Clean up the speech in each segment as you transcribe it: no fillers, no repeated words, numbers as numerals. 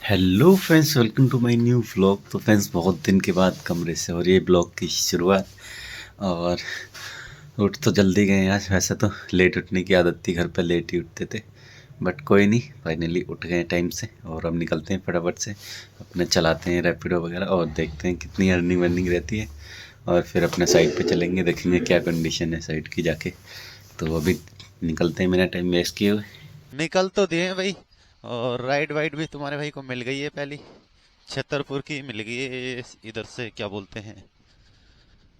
Hello friends, welcome to my new vlog. तो friends, बहुत दिन के बाद कमरे से और ये ब्लॉग की शुरुआत। और उठ तो जल्दी गए आज, वैसे तो लेट उठने की आदत थी, घर पे लेट ही उठते थे, बट कोई नहीं, फाइनली उठ गए टाइम से। और अब निकलते हैं फटाफट से, अपने चलाते हैं रैपिडो वगैरह और देखते हैं कितनी अर्निंग वर्निंग रहती है। और फिर अपने साइट पे चलेंगे, देखेंगे क्या कंडीशन है साइट की जाके। तो अभी निकलते हैं बिना टाइम वेस्ट किए हुए। निकल तो दिए भाई। और राइड वाइड भी तुम्हारे भाई को मिल गई है पहली। छतरपुर की मिल गई है, इधर से क्या बोलते हैं,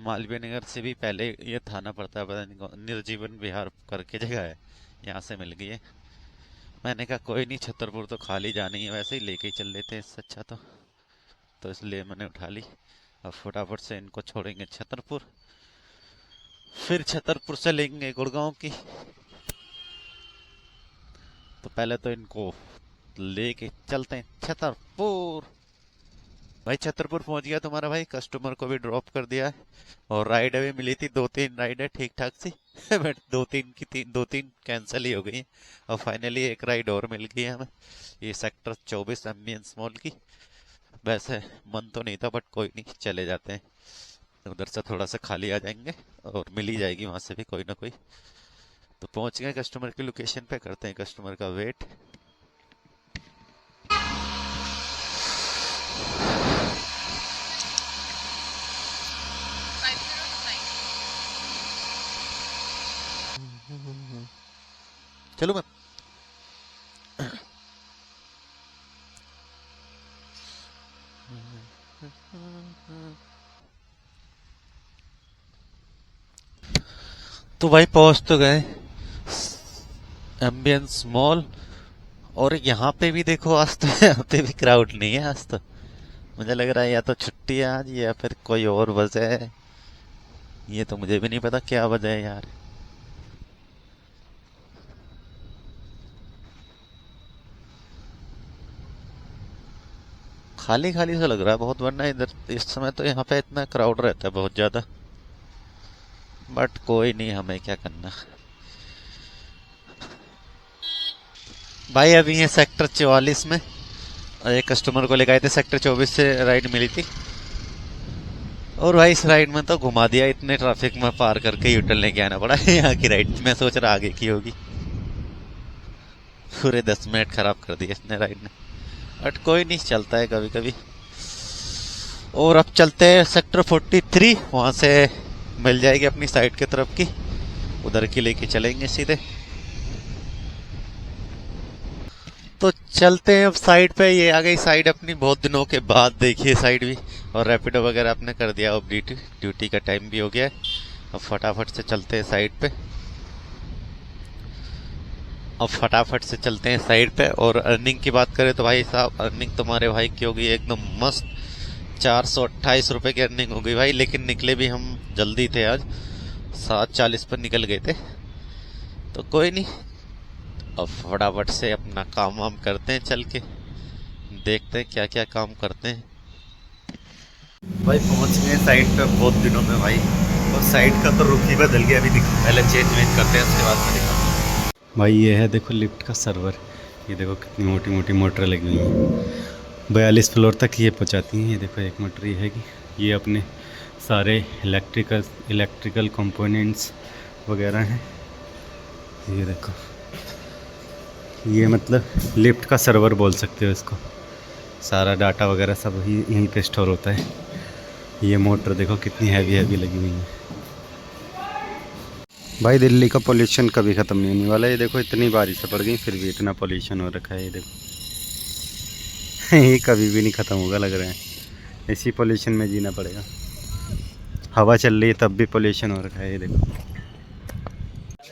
मालवीय नगर से भी पहले ये थाना पड़ता है, पता नहीं निर्जीवन विहार करके जगह है, यहाँ से मिल गई है। मैंने कहा कोई नहीं, छतरपुर तो खाली जानी है, वैसे ही लेके ही चल लेते हैं, इससे अच्छा तो इसलिए मैंने उठा ली। अब फटाफट से इनको छोड़ेंगे छतरपुर, फिर छतरपुर से लेंगे गुड़गांव की। तो पहले तो इनको लेके चलते हैं छतरपुर। भाई छतरपुर पहुंच गया तुम्हारा भाई, कस्टमर को भी ड्रॉप कर दिया है। और राइड अभी मिली थी, दो तीन राइड है ठीक ठाक सी बट दो तीन कैंसिल ही हो गई। और फाइनली एक राइड और मिल गई है हमें, ये सेक्टर 24 एम्बियंस मॉल की। वैसे मन तो नहीं था, बट कोई नहीं, चले जाते हैं उधर से, थोड़ा सा खाली आ जाएंगे और मिल ही जाएगी वहां से भी कोई ना कोई। तो पहुंच गए कस्टमर की लोकेशन पे, करते हैं कस्टमर का वेट। चलो मैं तो भाई पहुंच तो गए एम्बियंस मॉल। और यहाँ पे भी देखो, आज तो यहाँ पे भी क्राउड नहीं है आज तो। मुझे लग रहा है या तो छुट्टी है आज, या फिर कोई और वजह है। ये तो मुझे भी नहीं पता क्या वजह है यार। खाली खाली सा लग रहा है बहुत, वरना इधर इस समय तो यहाँ पे इतना क्राउड रहता है बहुत ज्यादा। बट कोई नहीं, हमें क्या करना। भाई अभी ये सेक्टर 44 में एक कस्टमर को लेकर आए थे, सेक्टर 24 से राइड मिली थी। और भाई इस राइड में तो घुमा दिया, इतने ट्रैफिक में पार करके यूटर्न लेके आना पड़ा यहाँ की राइड मैं सोच रहा आगे की होगी। पूरे 10 मिनट खराब कर दिए इसने राइड ने, बट कोई नहीं, चलता है कभी कभी। और अब चलते हैं सेक्टर 43, वहां से मिल जाएगी अपनी साइड की तरफ की, उधर की लेके चलेंगे सीधे। तो चलते हैं अब साइड पे, ये आ गई साइड अपनी, बहुत दिनों के बाद देखिए साइड भी। और रैपिडो वगैरह आपने कर दिया, अब ड्यूटी ड्यूटी का टाइम भी हो गया है। अब फटाफट से चलते हैं साइड पे। अब फटाफट से चलते हैं साइड पे। और अर्निंग की बात करें तो भाई साहब, अर्निंग तुम्हारे भाई की होगी एकदम मस्त। 428 रुपए की अर्निंग हो गई भाई, लेकिन निकले भी हम जल्दी थे आज, 7:40 पर निकल गए थे। तो कोई नहीं, अब फटाफट से अपना काम वाम करते हैं, चल के देखते हैं क्या क्या काम करते हैं। भाई पहुंच गए साइड पे बहुत दिनों में भाई, और साइड का तो रुख ही बदल गया। अभी पहले चेंज वेंज करते हैं, उसके बाद में दिखाते हैं। भाई ये है, देखो लिफ्ट का सर्वर। ये देखो कितनी मोटी मोटी मोटर लगी हुई हैं, 42 फ्लोर तक ये पहुंचाती हैं। ये देखो एक मोटर ये है कि ये अपने सारे इलेक्ट्रिकल कंपोनेंट्स वगैरह हैं। ये देखो, ये मतलब लिफ्ट का सर्वर बोल सकते हो इसको। सारा डाटा वगैरह सब ही यहीं पे स्टोर होता है। ये मोटर देखो कितनी हैवी हैवी लगी हुई है। भाई दिल्ली का पोल्यूशन कभी ख़त्म नहीं होने वाला है। ये देखो इतनी बारिशें पड़ गई फिर भी इतना पोल्यूशन हो रखा है। ये देखो ये कभी भी नहीं ख़त्म होगा लग रहा है, इसी पोल्यूशन में जीना पड़ेगा। हवा चल रही है तब भी पोल्यूशन हो रखा है। ये देखो,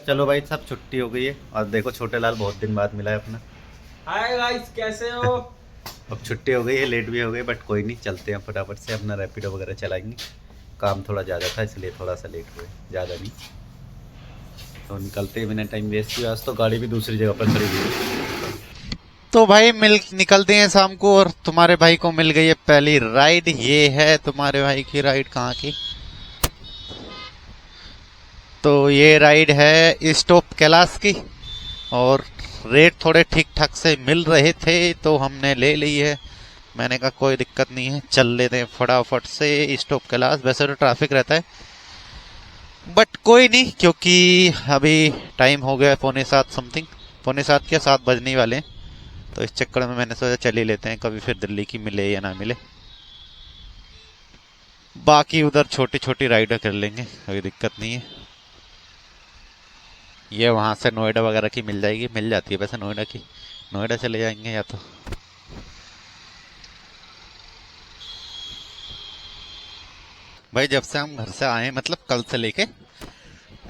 चलो भाई सब छुट्टी हो गई है, और देखो छोटे लाल बहुत दिन बाद मिला है अपना। हाय गाइस, कैसे हो? अब छुट्टी हो गई है, लेट भी हो गई, बट कोई नहीं, चलते हैं फटाफट से अपना रैपिडो वगैरह चलाएंगे। काम थोड़ा ज़्यादा था इसलिए थोड़ा सा लेट हुए, ज़्यादा नहीं। तो निकलते ही बिना टाइम वेस्ट किया, आज तो गाड़ी भी दूसरी जगह पर खड़ी हुई है। तो भाई मिल निकलते हैं शाम को, और तुम्हारे भाई को मिल गई है पहली राइड। ये है तुम्हारे भाई की राइड, कहाँ की? तो ये राइड है स्टॉप कैलाश की। और रेट थोड़े ठीक ठाक से मिल रहे थे तो हमने ले ली है। मैंने कहा कोई दिक्कत नहीं है, चल लेते हैं फटाफट से स्टॉप क्लास। वैसे तो ट्रैफिक रहता है बट कोई नहीं, क्योंकि अभी टाइम हो गया 6:45 समथिंग, 6:45 क्या 7 बजने वाले हैं। तो इस चक्कर में मैंने सोचा चल ही लेते हैं, कभी फिर दिल्ली की मिले या ना मिले। बाकी उधर छोटी छोटी राइडें कर लेंगे, कोई दिक्कत नहीं है। ये वहां से नोएडा वगैरह की मिल जाएगी, मिल जाती है वैसे नोएडा की। नोएडा चले जाएंगे या तो। भाई जब से हम घर से आए, मतलब कल से लेके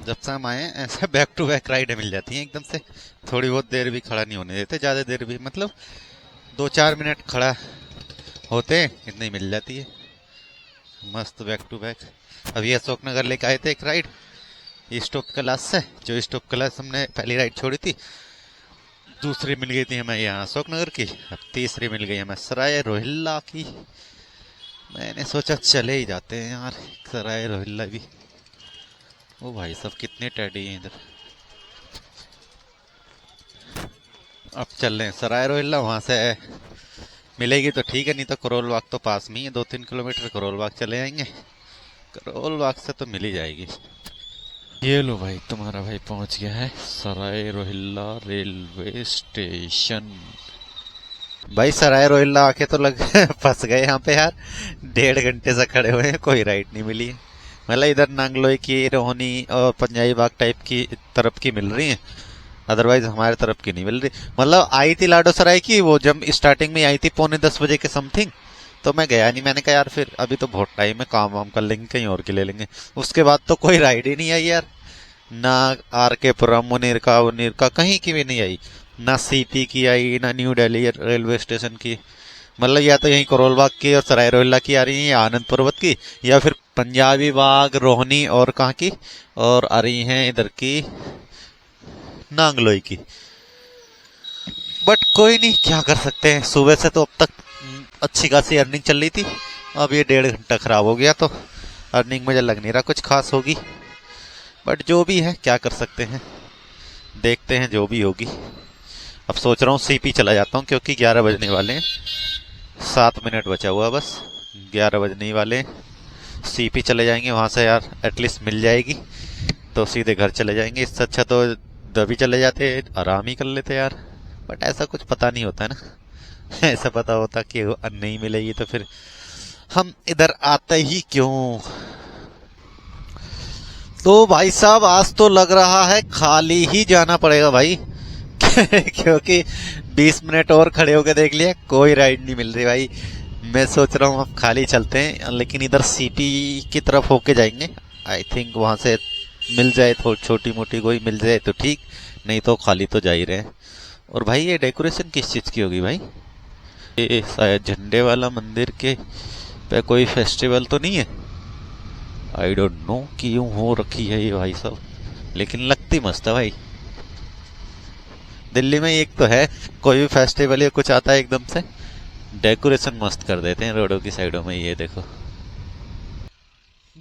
जब से हम आए, ऐसे बैक टू बैक राइडें मिल जाती हैं एकदम से। थोड़ी बहुत देर भी खड़ा नहीं होने देते, ज्यादा देर भी, मतलब 2-4 मिनट खड़ा होते इतनी मिल जाती है मस्त बैक टू बैक। अभी अशोकनगर लेके आए थे एक राइड स्टॉप क्लास से। जो स्टॉप क्लास हमने पहली राइड छोड़ी थी, दूसरी मिल गई थी हमें यहाँ अशोकनगर की, अब तीसरी मिल गई हमें सराय रोहिल्ला की। मैंने सोचा चले ही जाते हैं यार सराय रोहिल्ला भी। ओ भाई सब कितने टैडी हैं इधर। अब चल रहे हैं सराय रोहिल्ला, वहां से मिलेगी तो ठीक है, नहीं तो करोल बाग तो पास में ही है, 2-3 किलोमीटर। करोल बाग चले जाएंगे, करोल बाग से तो मिल ही जाएगी। ये लो भाई, तुम्हारा भाई पहुंच गया है सराय रोहिल्ला रेलवे स्टेशन। भाई सराय रोहिल्ला आके तो लग फंस गए यहाँ पे यार। 1.5 घंटे से खड़े हुए हैं, कोई राइड नहीं मिली है। मतलब इधर नांगलोई की, रोहनी और पंजाबी बाग टाइप की तरफ की मिल रही है, अदरवाइज हमारे तरफ की नहीं मिल रही। मतलब आई थी लाडो सराय की, वो जब स्टार्टिंग में आई थी 9:45 बजे के समथिंग, तो मैं गया नहीं। मैंने कहा यार फिर अभी तो बहुत टाइम है, काम वाम कर लेंगे, कहीं और की ले लेंगे। उसके बाद तो कोई राइड ही नहीं आई यार, ना आर के पुरम, मुनीर का कहीं की भी नहीं आई, ना सीपी की आई, ना न्यू दिल्ली रेलवे स्टेशन की। मतलब या तो यहीं करोल बाग की और सराय रोहिल्ला की आ रही है, या आनंद पर्वत की, या फिर पंजाबी बाग, रोहनी और कहाँ की, और आ रही हैं इधर की नांगलोई की। बट कोई नहीं, क्या कर सकते हैं। सुबह से तो अब तक अच्छी खासी अर्निंग चल रही थी, अब ये 1.5 घंटा खराब हो गया तो अर्निंग मुझे लग नहीं रहा कुछ खास होगी। बट जो भी है क्या कर सकते हैं, देखते हैं जो भी होगी। अब सोच रहा हूँ सीपी चला जाता हूँ, क्योंकि 11 बजने वाले हैं, 7 मिनट बचा हुआ बस, 11 बजने ही वाले हैं। सीपी चले जाएंगे, वहां से यार एटलीस्ट मिल जाएगी तो सीधे घर चले जाएंगे। इससे अच्छा तो दबी चले जाते, आराम ही कर लेते यार। बट ऐसा कुछ पता नहीं होता ना ऐसा पता होता कि नहीं मिलेगी तो फिर हम इधर आते ही क्यों। तो भाई साहब आज तो लग रहा है खाली ही जाना पड़ेगा भाई क्योंकि 20 मिनट और खड़े होकर देख लिया, कोई राइड नहीं मिल रही भाई। मैं सोच रहा हूँ अब खाली चलते हैं, लेकिन इधर सीपी की तरफ होके जाएंगे। आई थिंक वहां से मिल जाए, थोड़ी छोटी मोटी कोई मिल जाए तो ठीक, नहीं तो खाली तो जा ही रहे हैं। और भाई ये डेकोरेशन किस चीज की होगी भाई? ये शायद झंडे वाला मंदिर के पे कोई फेस्टिवल तो नहीं है, आई डोंट नो कि यूं हो रखी है ये भाई साहब, लेकिन लगती मस्त है भाई। दिल्ली में एक तो है, कोई भी फेस्टिवल या कुछ आता है एकदम से डेकोरेशन मस्त कर देते हैं रोडों की साइडों में। ये देखो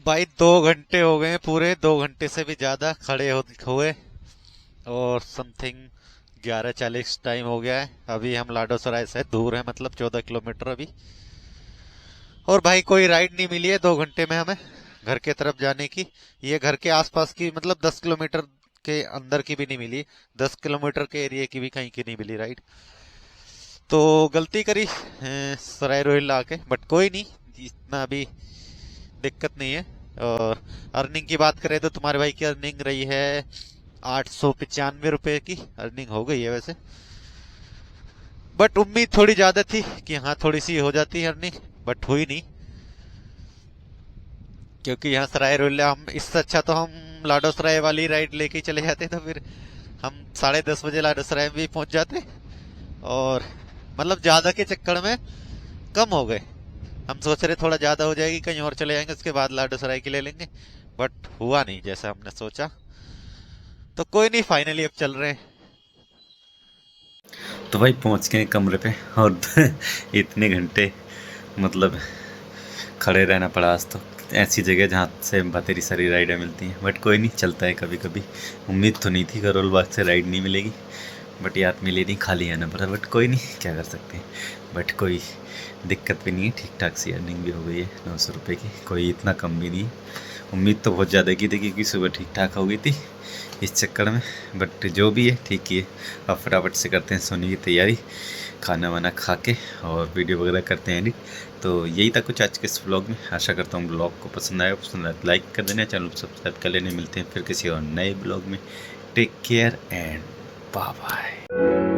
भाई 2 घंटे हो गए पूरे, 2 घंटे से भी ज्यादा खड़े हुए, और समथिंग 11:40 टाइम हो गया है। अभी हम लाडोसराय से दूर है, मतलब 14 किलोमीटर अभी। और भाई कोई राइड नहीं मिली है 2 घंटे में हमें घर के तरफ जाने की। ये घर के आसपास की, मतलब 10 किलोमीटर के अंदर की भी नहीं मिली, 10 किलोमीटर के एरिया की भी कहीं की नहीं मिली राइड। तो गलती करी सराय रोहिल्ला आके, बट कोई नहीं, इतना अभी दिक्कत नहीं है। और अर्निंग की बात करें तो तुम्हारे भाई की अर्निंग रही है 895 रुपए की अर्निंग हो गई है वैसे। बट उम्मीद थोड़ी ज्यादा थी कि हाँ थोड़ी सी हो जाती है अर्निंग, बट हुई नहीं, क्योंकि यहाँ सराय रोहिल्ला हम, इससे अच्छा तो हम लाडोसराय वाली राइड लेके ही चले जाते, तो फिर हम 10:30 बजे लाडोसराय भी पहुंच जाते। और मतलब ज्यादा के चक्कर में कम हो गए, हम सोच रहे थोड़ा ज्यादा हो जाएगी, कहीं और चले जाएंगे, उसके बाद लाडोसराय की ले लेंगे, बट हुआ नहीं जैसा हमने सोचा। तो कोई नहीं, फाइनली अब चल रहे हैं। तो भाई पहुंच गए कमरे पे, और इतने घंटे मतलब खड़े रहना पड़ा आज तो। ऐसी जगह जहाँ से बतेरी सारी राइडें मिलती हैं, बट कोई नहीं, चलता है कभी कभी। उम्मीद तो नहीं थी करोल बाग से राइड नहीं मिलेगी, बट याद मिली नहीं, खाली आना पड़ा। बट कोई नहीं, क्या कर सकते हैं। बट कोई दिक्कत भी नहीं है, ठीक ठाक सी अर्निंग भी हो गई है 900 रुपये की, कोई इतना कम भी नहीं है। उम्मीद तो बहुत ज़्यादा की थी क्योंकि सुबह ठीक ठाक हो गई थी इस चक्कर में। बट जो भी है ठीक ही है। अब फटाफट से करते हैं सोने की तैयारी, खाना वाना खा के और वीडियो वगैरह करते हैं एडिट। तो यही था कुछ आज के इस व्लॉग में। आशा करता हूँ ब्लॉग को पसंद आया तो लाइक कर देना, चैनल को सब्सक्राइब कर लेने। मिलते हैं फिर किसी और नए ब्लॉग में। Take care and bye bye.